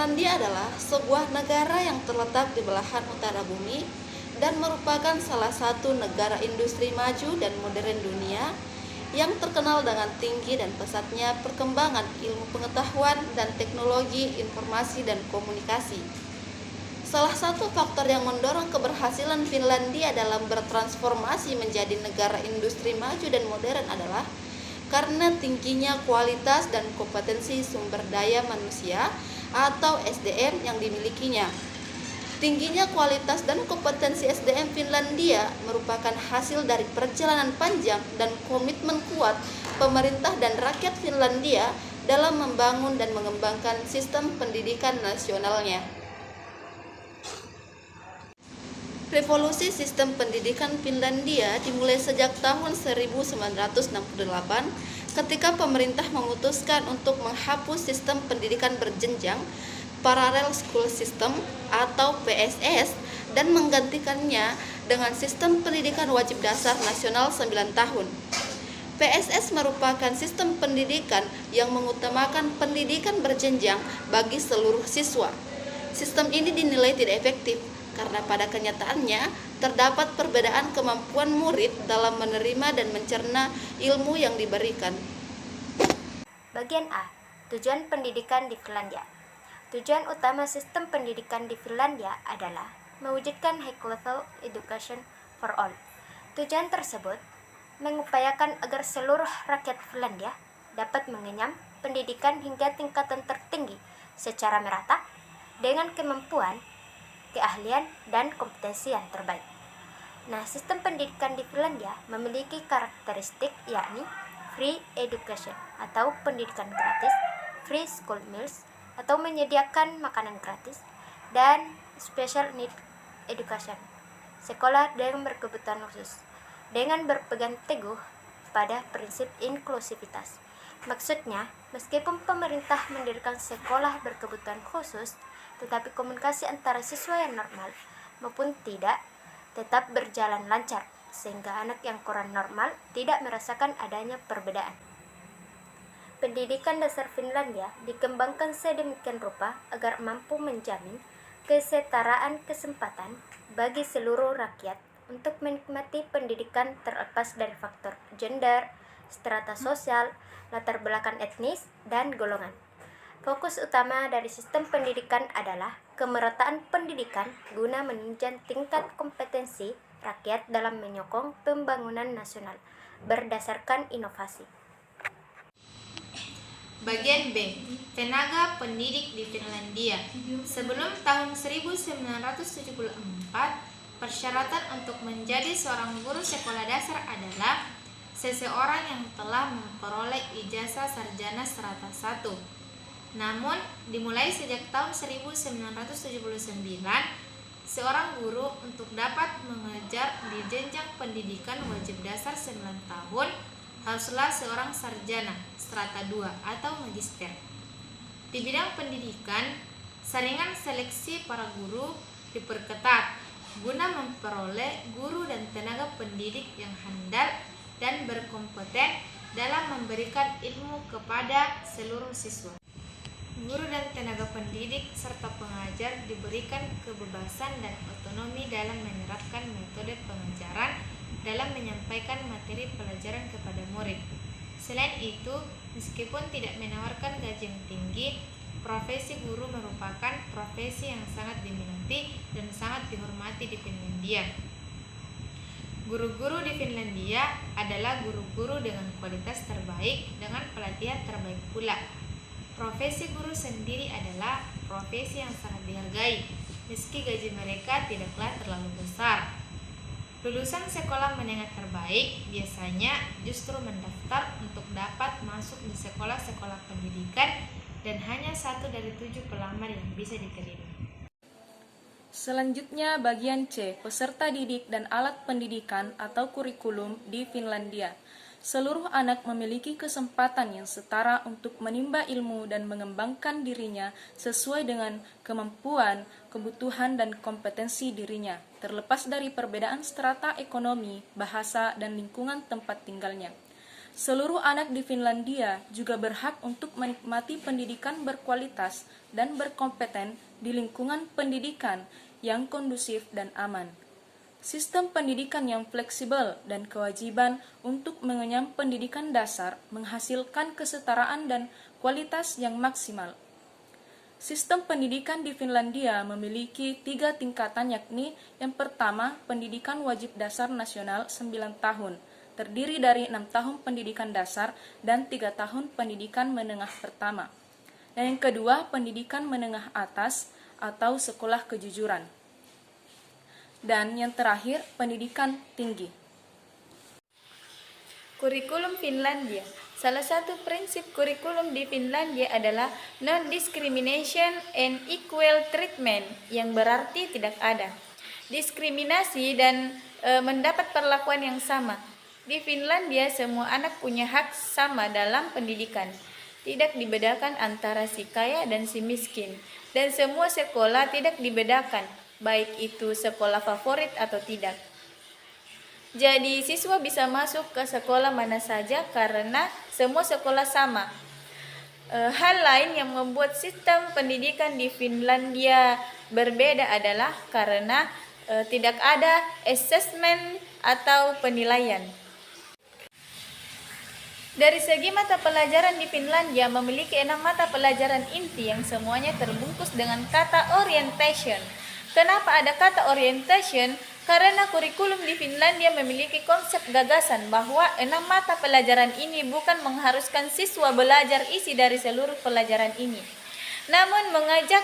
Finlandia adalah sebuah negara yang terletak di belahan utara bumi dan merupakan salah satu negara industri maju dan modern dunia yang terkenal dengan tinggi dan pesatnya perkembangan ilmu pengetahuan dan teknologi informasi dan komunikasi. Salah satu faktor yang mendorong keberhasilan Finlandia dalam bertransformasi menjadi negara industri maju dan modern adalah karena tingginya kualitas dan kompetensi sumber daya manusia atau SDM yang dimilikinya. Tingginya kualitas dan kompetensi SDM Finlandia merupakan hasil dari perjalanan panjang dan komitmen kuat pemerintah dan rakyat Finlandia dalam membangun dan mengembangkan sistem pendidikan nasionalnya. Revolusi sistem pendidikan Finlandia dimulai sejak tahun 1968 ketika pemerintah memutuskan untuk menghapus sistem pendidikan berjenjang Parallel School System atau PSS dan menggantikannya dengan sistem pendidikan wajib dasar nasional 9 tahun. PSS merupakan sistem pendidikan yang mengutamakan pendidikan berjenjang bagi seluruh siswa. Sistem ini dinilai tidak efektif karena pada kenyataannya terdapat perbedaan kemampuan murid dalam menerima dan mencerna ilmu yang diberikan. Bagian A. Tujuan pendidikan di Finlandia. Tujuan utama sistem pendidikan di Finlandia adalah mewujudkan high-level education for all. Tujuan tersebut mengupayakan agar seluruh rakyat Finlandia dapat mengenyam pendidikan hingga tingkatan tertinggi secara merata dengan kemampuan, keahlian, dan kompetensi yang terbaik. Nah, sistem pendidikan di Finlandia memiliki karakteristik yakni free education atau pendidikan gratis, free school meals atau menyediakan makanan gratis, dan special need education, sekolah dengan berkebutuhan khusus, dengan berpegang teguh pada prinsip inklusivitas. Maksudnya, meskipun pemerintah mendirikan sekolah berkebutuhan khusus, tetapi komunikasi antara siswa yang normal maupun tidak tetap berjalan lancar, sehingga anak yang kurang normal tidak merasakan adanya perbedaan. Pendidikan dasar Finlandia dikembangkan sedemikian rupa agar mampu menjamin kesetaraan kesempatan bagi seluruh rakyat untuk menikmati pendidikan terlepas dari faktor gender, strata sosial, latar belakang etnis, dan golongan. Fokus utama dari sistem pendidikan adalah kemerataan pendidikan guna menunjang tingkat kompetensi rakyat dalam menyokong pembangunan nasional berdasarkan inovasi. Bagian B. Tenaga pendidik di Finlandia. Sebelum tahun 1974, persyaratan untuk menjadi seorang guru sekolah dasar adalah seseorang yang telah memperoleh ijazah sarjana strata 1. Namun, dimulai sejak tahun 1979, seorang guru untuk dapat mengajar di jenjang pendidikan wajib dasar 9 tahun haruslah seorang sarjana strata 2 atau magister. Di bidang pendidikan, saringan seleksi para guru diperketat guna memperoleh guru dan tenaga pendidik yang handal dan berkompeten dalam memberikan ilmu kepada seluruh siswa. Guru dan tenaga pendidik serta pengajar diberikan kebebasan dan otonomi dalam menerapkan metode pengajaran dalam menyampaikan materi pelajaran kepada murid. Selain itu, meskipun tidak menawarkan gaji yang tinggi, profesi guru merupakan profesi yang sangat diminati dan sangat dihormati di Finlandia. Guru-guru di Finlandia adalah guru-guru dengan kualitas terbaik dengan pelatihan terbaik pula. Profesi guru sendiri adalah profesi yang sangat dihargai, meski gaji mereka tidaklah terlalu besar. Lulusan sekolah menengah terbaik biasanya justru mendaftar untuk dapat masuk di sekolah-sekolah pendidikan dan hanya 1 dari 7 pelamar yang bisa diterima. Selanjutnya bagian C, peserta didik dan alat pendidikan atau kurikulum di Finlandia. Seluruh anak memiliki kesempatan yang setara untuk menimba ilmu dan mengembangkan dirinya sesuai dengan kemampuan, kebutuhan, dan kompetensi dirinya, terlepas dari perbedaan strata ekonomi, bahasa, dan lingkungan tempat tinggalnya. Seluruh anak di Finlandia juga berhak untuk menikmati pendidikan berkualitas dan berkompeten di lingkungan pendidikan yang kondusif dan aman. Sistem pendidikan yang fleksibel dan kewajiban untuk mengenyam pendidikan dasar menghasilkan kesetaraan dan kualitas yang maksimal. Sistem pendidikan di Finlandia memiliki 3 tingkatan, yakni yang pertama, pendidikan wajib dasar nasional 9 tahun, terdiri dari 6 tahun pendidikan dasar dan 3 tahun pendidikan menengah pertama. Dan yang kedua, pendidikan menengah atas atau sekolah kejujuran. Dan yang terakhir, pendidikan tinggi. Kurikulum Finlandia. Salah satu prinsip kurikulum di Finlandia adalah non-discrimination and equal treatment, yang berarti tidak ada diskriminasi dan mendapat perlakuan yang sama. Di Finlandia, semua anak punya hak sama dalam pendidikan. Tidak dibedakan antara si kaya dan si miskin. Dan semua sekolah tidak dibedakan, baik itu sekolah favorit atau tidak. Jadi siswa bisa masuk ke sekolah mana saja karena semua sekolah sama. Hal lain yang membuat sistem pendidikan di Finlandia berbeda adalah karena tidak ada assessment atau penilaian. Dari segi mata pelajaran di Finlandia memiliki 6 mata pelajaran inti yang semuanya terbungkus dengan kata orientation. Kenapa ada kata orientation? Karena kurikulum di Finlandia memiliki konsep gagasan bahwa 6 mata pelajaran ini bukan mengharuskan siswa belajar isi dari seluruh pelajaran ini, namun mengajak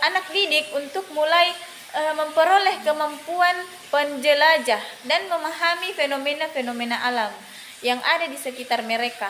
anak didik untuk mulai memperoleh kemampuan penjelajah dan memahami fenomena-fenomena alam yang ada di sekitar mereka.